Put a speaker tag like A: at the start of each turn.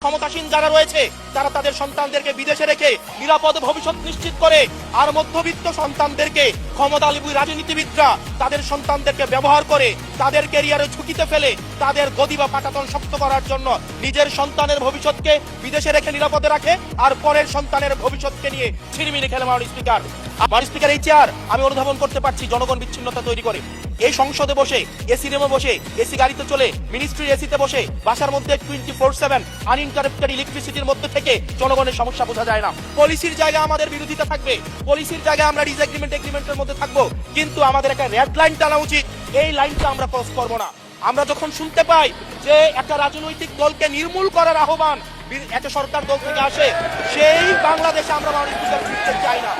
A: ক্ষমতাসীন যারা রয়েছে তারা তাদের সন্তানদেরকে বিদেশে রেখে নিরাপদ ভবিষ্যৎ নিশ্চিত করে, আর মধ্যবিত্ত সন্তানদেরকে ক্ষমতালোভী রাজনীতিবিদরা তাদের সন্তানদেরকে ব্যবহার করে তাদের ক্যারিয়ারে ঝুঁকিতে ফেলে তাদের গদি বা পাটাতন শক্ত করার জন্য নিজের সন্তানের ভবিষ্যৎকে বিদেশে রেখে নিরাপদে রাখে, আর পরের সন্তানের ভবিষ্যৎকে নিয়ে ছিনিমিনি খেলে। মাননীয় স্পিকার, এই চেয়ার আমি অনুধাবন করতে পারছি জনগণ বিচ্ছিন্নতা তৈরি করে। এই সংসদে বসে, এসি রুমে বসে, এসি গাড়িতে চলে, মিনিস্ট্রির এসিতে বসে, বাসার মধ্যে 24/7 আনইন্টারাপ্টেড ইলেকট্রিসিটির মধ্যে থেকে জনগণের সমস্যা বোঝা যায় না। পলিসির জায়গায় আমাদের বিরোধিতা থাকবে, পলিসির জায়গায় আমরা এগ্রিমেন্টের মধ্যে থাকবো, কিন্তু আমাদের একটা রেড লাইন টানা উচিত। এই লাইনটা আমরা ক্রস করবো না। আমরা যখন শুনতে পাই যে একটা রাজনৈতিক দলকে নির্মূল করার আহ্বান একটা সরকার দল থেকে আসে, সেই বাংলাদেশে আমরা মাননীয় স্পিকার ফিরতে চাই না।